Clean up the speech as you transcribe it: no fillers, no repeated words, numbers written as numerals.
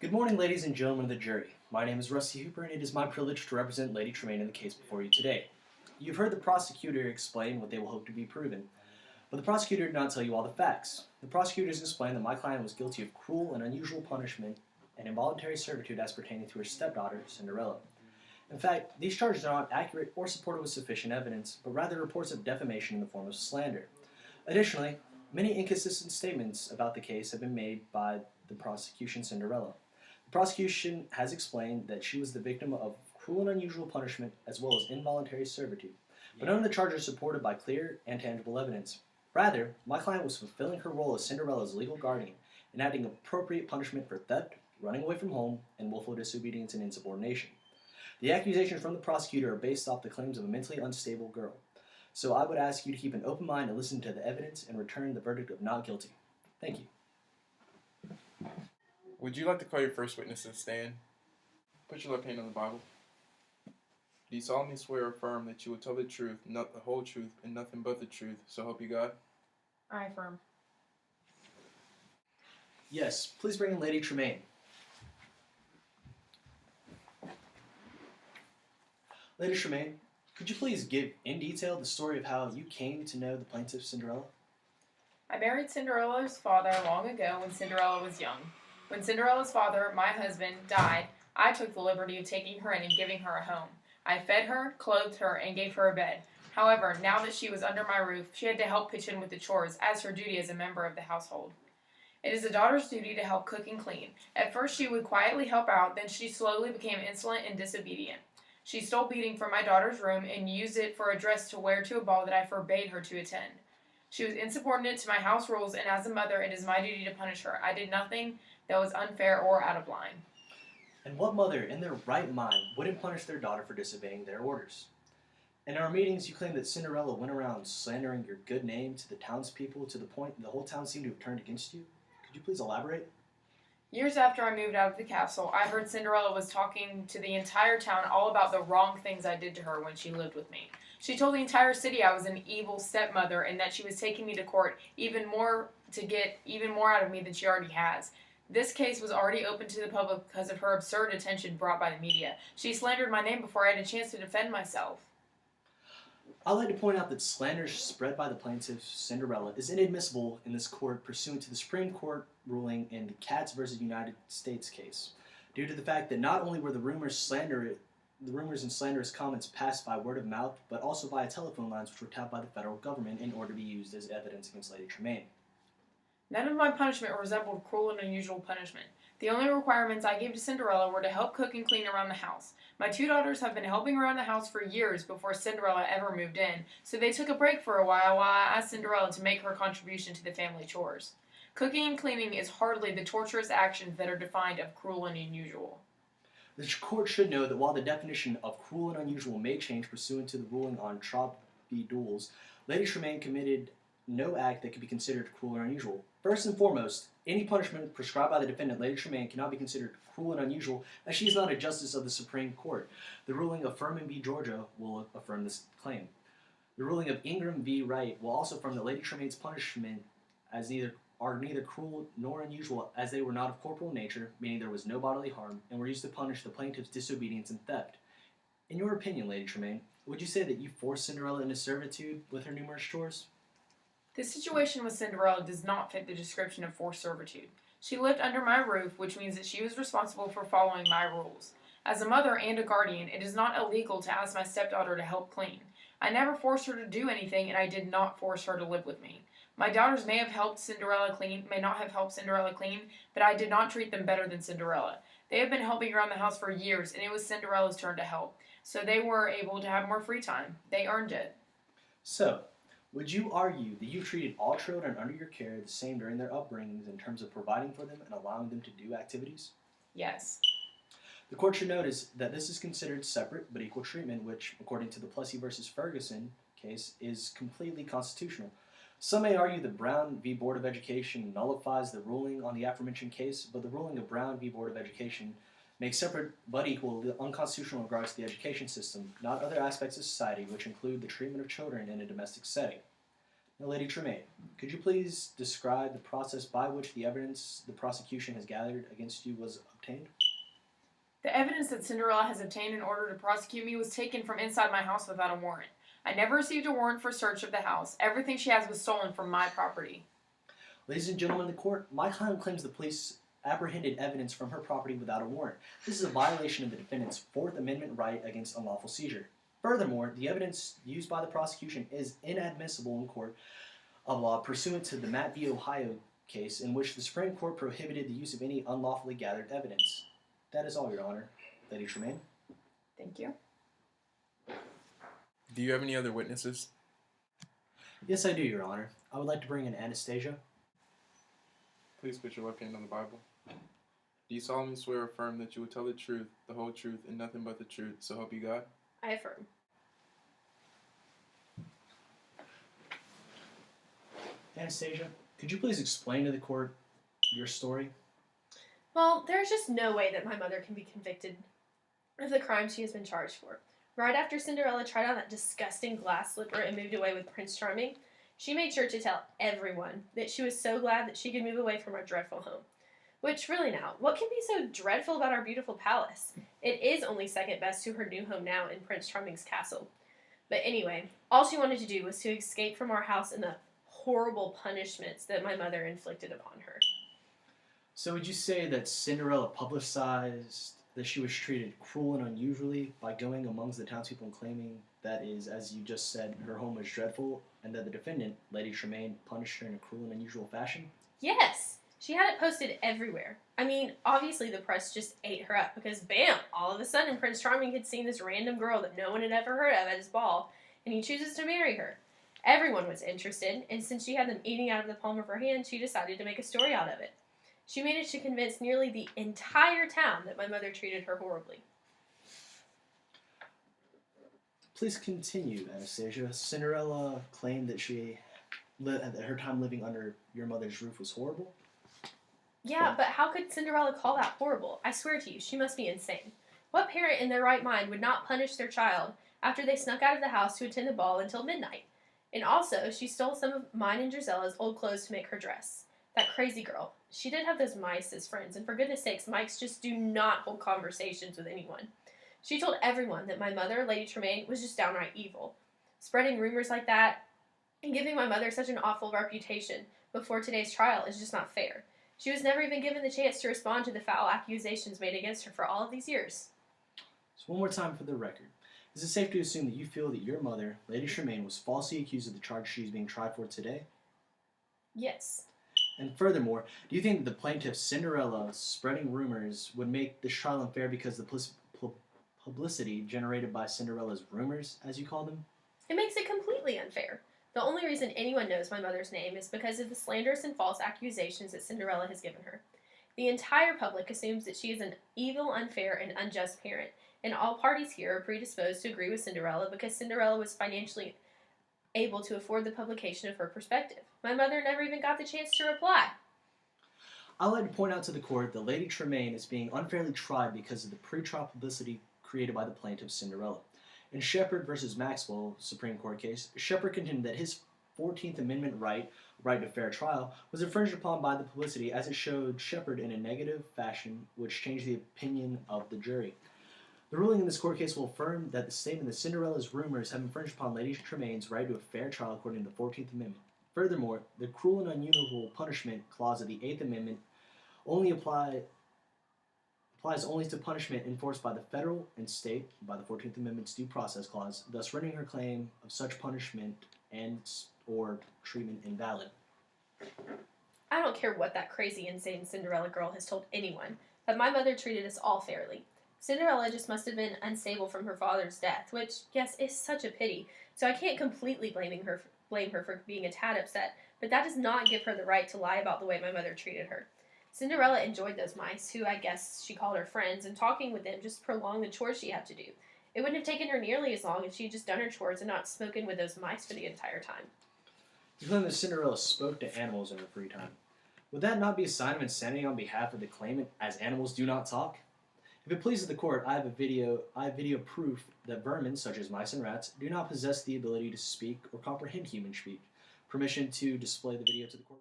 Good morning, ladies and gentlemen of the jury. My name is Rusty Hooper, and it is my privilege to represent Lady Tremaine in the case before you today. You've heard the prosecutor explain what they will hope to be proven, but the prosecutor did not tell you all the facts. The prosecutors explained that my client was guilty of cruel and unusual punishment and involuntary servitude as pertaining to her stepdaughter, Cinderella. In fact, these charges are not accurate or supported with sufficient evidence, but rather reports of defamation in the form of slander. Additionally, many inconsistent statements about the case have been made by the prosecution Cinderella. The prosecution has explained that she was the victim of cruel and unusual punishment as well as involuntary servitude, but none of the charges are supported by clear and tangible evidence. Rather, my client was fulfilling her role as Cinderella's legal guardian and adding appropriate punishment for theft, running away from home, and willful disobedience and insubordination. The accusations from the prosecutor are based off the claims of a mentally unstable girl. So I would ask you to keep an open mind and listen to the evidence and return the verdict of not guilty. Thank you. Would you like to call your first witness to the stand? Put your left hand on the Bible. Do you solemnly swear or affirm that you will tell the truth, not the whole truth, and nothing but the truth, so help you God? I affirm. Yes, please bring in Lady Tremaine. Lady Tremaine, could you please give in detail the story of how you came to know the plaintiff Cinderella? I married Cinderella's father long ago when Cinderella was young. When Cinderella's father, my husband, died, I took the liberty of taking her in and giving her a home. I fed her, clothed her, and gave her a bed. However, now that she was under my roof, she had to help pitch in with the chores as her duty as a member of the household. It is a daughter's duty to help cook and clean. At first she would quietly help out, then she slowly became insolent and disobedient. She stole beading from my daughter's room and used it for a dress to wear to a ball that I forbade her to attend. She was insubordinate to my house rules, and as a mother, it is my duty to punish her. I did nothing that was unfair or out of line. And what mother in their right mind wouldn't punish their daughter for disobeying their orders? In our meetings, you claim that Cinderella went around slandering your good name to the townspeople to the point the whole town seemed to have turned against you. Could you please elaborate? Years after I moved out of the castle, I heard Cinderella was talking to the entire town all about the wrong things I did to her when she lived with me. She told the entire city I was an evil stepmother and that she was taking me to court even more to get even more out of me than she already has. This case was already open to the public because of her absurd attention brought by the media. She slandered my name before I had a chance to defend myself. I'd like to point out that slander spread by the plaintiff, Cinderella, is inadmissible in this court pursuant to the Supreme Court ruling in the Katz v. United States case, due to the fact that not only were the rumors and slanderous comments passed by word of mouth, but also via telephone lines which were tapped by the federal government in order to be used as evidence against Lady Tremaine. None of my punishment resembled cruel and unusual punishment. The only requirements I gave to Cinderella were to help cook and clean around the house. My two daughters have been helping around the house for years before Cinderella ever moved in, so they took a break for a while I asked Cinderella to make her contribution to the family chores. Cooking and cleaning is hardly the torturous actions that are defined of cruel and unusual. The court should know that while the definition of cruel and unusual may change pursuant to the ruling on Trop v. Duels, Lady Tremaine committed no act that could be considered cruel or unusual. First and foremost, any punishment prescribed by the defendant, Lady Tremaine, cannot be considered cruel and unusual, as she is not a justice of the Supreme Court. The ruling of Furman v. Georgia will affirm this claim. The ruling of Ingram v. Wright will also affirm that Lady Tremaine's punishment are neither cruel nor unusual, as they were not of corporal nature, meaning there was no bodily harm, and were used to punish the plaintiff's disobedience and theft. In your opinion, Lady Tremaine, would you say that you forced Cinderella into servitude with her numerous chores? This situation with Cinderella does not fit the description of forced servitude. She lived under my roof, which means that she was responsible for following my rules. As a mother and a guardian, it is not illegal to ask my stepdaughter to help clean. I never forced her to do anything, and I did not force her to live with me. My daughters may not have helped Cinderella clean, but I did not treat them better than Cinderella. They have been helping around the house for years, and it was Cinderella's turn to help, so they were able to have more free time. They earned it. So, would you argue that you treated all children under your care the same during their upbringings in terms of providing for them and allowing them to do activities? Yes. The court should notice that this is considered separate but equal treatment, which, according to the Plessy v. Ferguson case, is completely constitutional. Some may argue that Brown v. Board of Education nullifies the ruling on the aforementioned case, but the ruling of Brown v. Board of Education makes separate but equal the unconstitutional in regards to the education system, not other aspects of society, which include the treatment of children in a domestic setting. Now, Lady Tremaine, could you please describe the process by which the evidence the prosecution has gathered against you was obtained? The evidence that Cinderella has obtained in order to prosecute me was taken from inside my house without a warrant. I never received a warrant for search of the house. Everything she has was stolen from my property. Ladies and gentlemen of the court, my client claims the police apprehended evidence from her property without a warrant. This is a violation of the defendant's Fourth Amendment right against unlawful seizure. Furthermore, the evidence used by the prosecution is inadmissible in court of law pursuant to the Matt v. Ohio case in which the Supreme Court prohibited the use of any unlawfully gathered evidence. That is all, Your Honor. Lady Tremaine? Thank you. Do you have any other witnesses? Yes, I do, Your Honor. I would like to bring in Anastasia. Please put your left hand on the Bible. Do you solemnly swear or affirm that you will tell the truth, the whole truth, and nothing but the truth, so help you God? I affirm. Anastasia, could you please explain to the court your story? Well, there's just no way that my mother can be convicted of the crime she has been charged for. Right after Cinderella tried on that disgusting glass slipper and moved away with Prince Charming, she made sure to tell everyone that she was so glad that she could move away from our dreadful home. Which, really now, what can be so dreadful about our beautiful palace? It is only second best to her new home now in Prince Charming's castle. But anyway, all she wanted to do was to escape from our house and the horrible punishments that my mother inflicted upon her. So would you say that Cinderella publicized that she was treated cruel and unusually by going amongst the townspeople and claiming that is, as you just said, her home was dreadful, and that the defendant, Lady Tremaine, punished her in a cruel and unusual fashion? Yes! She had it posted everywhere. I mean, obviously the press just ate her up because, bam, all of a sudden Prince Charming had seen this random girl that no one had ever heard of at his ball, and he chooses to marry her. Everyone was interested, and since she had them eating out of the palm of her hand, she decided to make a story out of it. She managed to convince nearly the entire town that my mother treated her horribly. Please continue, Anastasia. Cinderella claimed that that her time living under your mother's roof was horrible? Yeah, but how could Cinderella call that horrible? I swear to you, she must be insane. What parent in their right mind would not punish their child after they snuck out of the house to attend the ball until midnight? And also, she stole some of mine and Drizella's old clothes to make her dress. That crazy girl. She did have those mice as friends, and for goodness sakes, mice just do not hold conversations with anyone. She told everyone that my mother, Lady Tremaine, was just downright evil. Spreading rumors like that and giving my mother such an awful reputation before today's trial is just not fair. She was never even given the chance to respond to the foul accusations made against her for all of these years. So one more time for the record. Is it safe to assume that you feel that your mother, Lady Tremaine, was falsely accused of the charge she is being tried for today? Yes. And furthermore, do you think that the plaintiff, Cinderella, spreading rumors would make this trial unfair because of the publicity generated by Cinderella's rumors, as you call them? It makes it completely unfair. The only reason anyone knows my mother's name is because of the slanderous and false accusations that Cinderella has given her. The entire public assumes that she is an evil, unfair, and unjust parent, and all parties here are predisposed to agree with Cinderella because Cinderella was financially able to afford the publication of her perspective. My mother never even got the chance to reply. I'd like to point out to the court that Lady Tremaine is being unfairly tried because of the pretrial publicity created by the plaintiff, Cinderella. In Shepard v. Maxwell Supreme Court case, Shepard contended that his 14th Amendment right to fair trial, was infringed upon by the publicity as it showed Shepard in a negative fashion which changed the opinion of the jury. The ruling in this court case will affirm that the statement that Cinderella's rumors have infringed upon Lady Tremaine's right to a fair trial according to the 14th Amendment. Furthermore, the cruel and unusual punishment clause of the 8th Amendment applies only to punishment enforced by the federal and state by the 14th Amendment's due process clause, thus rendering her claim of such punishment and or treatment invalid. I don't care what that crazy, insane Cinderella girl has told anyone, that my mother treated us all fairly. Cinderella just must have been unstable from her father's death, which, yes, is such a pity, so I can't completely blame her for being a tad upset, but that does not give her the right to lie about the way my mother treated her. Cinderella enjoyed those mice, who I guess she called her friends, and talking with them just prolonged the chores she had to do. It wouldn't have taken her nearly as long if she had just done her chores and not spoken with those mice for the entire time. You claim that Cinderella spoke to animals in her free time. Would that not be a sign of insanity on behalf of the claimant, as animals do not talk? If it pleases the court, I have video proof that vermin, such as mice and rats, do not possess the ability to speak or comprehend human speech. permission to display the video to the court?